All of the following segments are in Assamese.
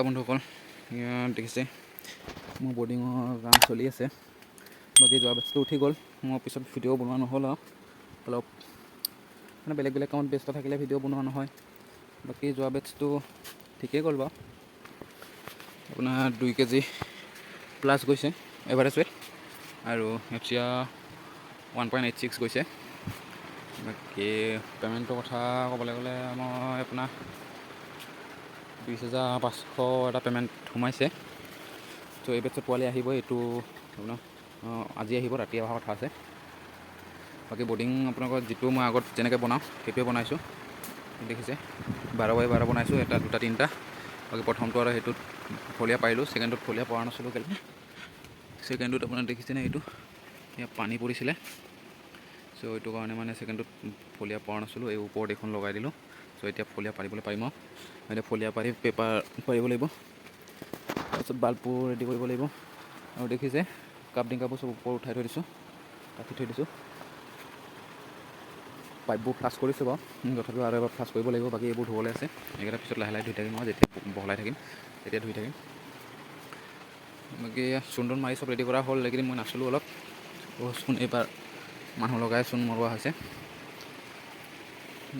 নমস্কাৰ বন্ধুসকল, দেখিছে মোৰ বৰ্ডিঙৰ কাম চলি আছে। বাকী যোৱা বেচটো উঠি গ'ল। মোৰ পিছত ভিডিঅ' বনোৱা নহ'ল আৰু অলপ মানে বেলেগ কামত ব্যস্ত থাকিলে ভিডিঅ' বনোৱা নহয়। বাকী যোৱা বেচটো ঠিকেই গ'ল বাৰু। আপোনাৰ 2 কেজি প্লাছ গৈছে এভাৰেজ ৱেট, আৰু FCR 1.86 গৈছে। বাকী পে'মেণ্টৰ কথা ক'বলৈ গ'লে মই আপোনাৰ 20,500 এটা পে'মেণ্ট সোমাইছে। ত' এই বেচত পোৱালি আহিব, এইটো আপোনাৰ আজি আহিব, ৰাতি অহা কথা আছে। বাকী বৰ্ডিং আপোনালোকৰ যিটো মই আগত যেনেকৈ বনাওঁ সেইটোৱে বনাইছোঁ। দেখিছে 12x12 বনাইছোঁ, এটা 2টা 3টা। বাকী প্ৰথমটো আৰু সেইটোত ফলীয়া পাৰিলোঁ, ছেকেণ্ডটোত ফলীয়া পৰা নাছিলোঁ কেলৈ। ছেকেণ্ডটোত আপোনাৰ দেখিছেনে এইটো ইয়াত পানী পৰিছিলে, চ' এইটো কাৰণে মানে ছেকেণ্ডটোত ফলীয়া পৰা নাছিলোঁ। এই ওপৰত এইখন লগাই দিলোঁ। চ' এতিয়া ফলীয়া পাৰিবলৈ পাৰিম আৰু এতিয়া ফলীয়া পাৰি পেপাৰ পাৰিব লাগিব, তাৰপিছত বাল্ববোৰ ৰেডি কৰিব লাগিব। আৰু দেখিছে কাপ ডিংকাবোৰ চব ওপৰত উঠাই থৈ দিছোঁ, কাটি থৈ দিছোঁ। পাইপবোৰ ফ্লাছ কৰিছোঁ বাৰু, তথাপিও আৰু এবাৰ ফ্লাছ কৰিব লাগিব। বাকী এইবোৰ ধুবলৈ আছে, এইকেইটা পিছত লাহে লাহে ধুই থাকিম আৰু যেতিয়া বহলাই থাকিম তেতিয়া ধুই থাকিম। বাকী চূণ মাৰি চব ৰেডি কৰা হ'ল, এইকেইদিন মই নাছিলোঁ অলপ। চূণ এইবাৰ মানুহ লগাই চূণ মৰোৱা হৈছে।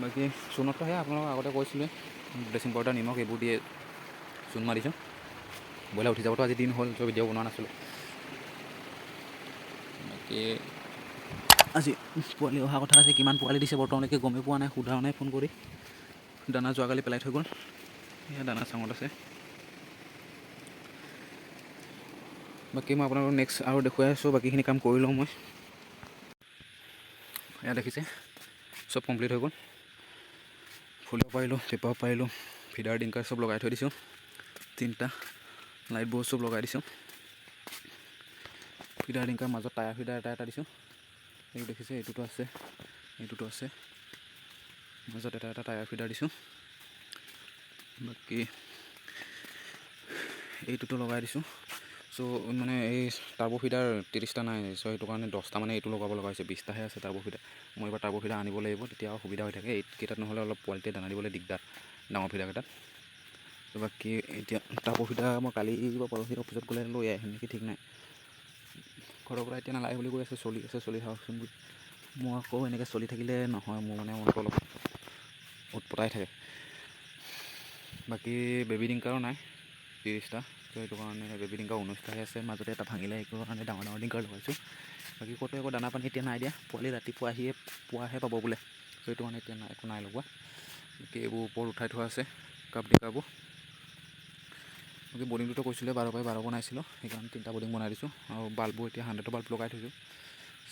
বাকী চূণতটো সেয়া আপোনালোকক আগতে কৈছিলোঁ, ব্লিচিং পাউডাৰ, নিমখ এইবোৰ দিয়ে চূণ মাৰিছোঁ। ব্ৰইলাৰ উঠি যাবতো আজি দিন হ'ল, চ' ভিডিঅ' বনোৱা নাছিলোঁ। বাকী আজি পোৱালি অহা কথা আছে, কিমান পোৱালি দিছে বৰ্তমানলৈকে গমেই পোৱা নাই, সোধাও নাই ফোন কৰি। দানা যোৱাকালি পেলাই থৈ গ'ল, সেয়া দানা চাঙত আছে। বাকী মই আপোনালোকক নেক্সট আৰু দেখুৱাই আছোঁ, বাকীখিনি কাম কৰি লওঁ মই। এয়া দেখিছে চব কমপ্লিট হৈ গ'ল, ফুলিব পাৰিলোঁ, পেপাৰ পাৰিলোঁ, ফিডাৰ ডিংকাৰ চব লগাই থৈ দিছোঁ। 3টা লাইটবোৰ চব লগাই দিছোঁ। ফিডাৰ ডিংকাৰ মাজত টায়াৰ ফিডাৰ এটা দিছোঁ। এইটো দেখিছে, এইটোতো আছে, এইটোতো আছে, মাজত এটা টায়াৰ ফিডাৰ দিছোঁ। বাকী এইটোতো লগাই দিছোঁ। চ' মানে এই টাৰ্বো ফিডাৰ 30টা নাই, চ' সেইটো কাৰণে 10টা মানে এইটো লগাব লগা হৈছে, 20টাহে আছে টাৰ্বো ফিডাৰ। মই এইবাৰ টাৰ্বো ফিডাৰ আনিব লাগিব, তেতিয়া সুবিধা হৈ থাকে। এইকেইটাত নহ'লে অলপ পোৱালিতে দানা দিবলৈ দিগদাৰ, ডাঙৰ ফিডাৰকেইটাত। বাকী এতিয়া টাৰ্বো ফিডাৰ মই কালি বা পৰহি অফিচত গ'লে লৈ আহিম নেকি ঠিক নাই। ঘৰৰ পৰা এতিয়া নালাগে বুলি কৈ আছে, চলি থাককচোন বুলি। মই আকৌ এনেকৈ চলি থাকিলে নহয়, মোৰ মানে মনটো অলপ উৎপতাই থাকে। বাকী বেবী ডিংকাৰো নাই 30টা, ত' সেইটো কাৰণে বেবী ডিংকাৰ 19টাহে আছে। মাজতে এটা ভাঙিলে, সেইটো কাৰণে ডাঙৰ ডিংকাৰ লগাইছোঁ। বাকী ক'তো একো দানা পানী এতিয়া নাই দিয়া, পোৱালি ৰাতিপুৱা পুৱাহে পাব বোলে, ত' সেইটো কাৰণে এতিয়া একো নাই লগোৱা। বাকী এইবোৰ ওপৰত উঠাই থোৱা আছে কাপ ডিংকাৰবোৰ। বাকী বৰ্ডিংটোতো কৈছিলোঁ 12x12 বনাইছিলোঁ, সেইকাৰণে 3টা বৰ্ডিং বনাই দিছোঁ। আৰু বাল্ববোৰ এতিয়া 100ৰ বাল্ব লগাই থৈছোঁ,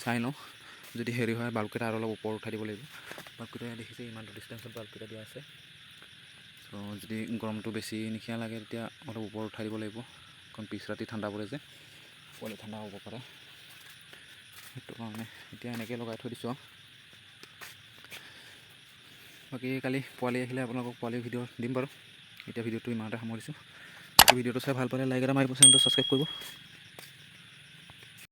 চাই লওঁ যদি হেৰি হয় বাল্বকেইটা আৰু অলপ ওপৰত উঠাই দিব লাগিব। বাল্বকেইটা দেখিছে ইমানটো ডিষ্টেঞ্চত বাল্বকেইটা দিয়া আছে। ত' যদি গৰমটো বেছি নিশিয়া লাগে তেতিয়া অলপ ওপৰত উঠাই দিব লাগিব, কাৰণ পিছ ৰাতি ঠাণ্ডা পৰে যে, পোৱালি ঠাণ্ডা হ'ব পাৰে। সেইটো কাৰণে এতিয়া এনেকৈ লগাই থৈ দিছোঁ আৰু। বাকী কালি পোৱালি আহিলে আপোনালোকক পোৱালি ভিডিঅ' দিম বাৰু। এতিয়া ভিডিঅ'টো ইমানতে সামৰিছোঁ। বাকী ভিডিঅ'টো চাই ভাল পালে লাইক এটা মাৰিব, চেনেলটো ছাবস্ক্ৰাইব কৰিব।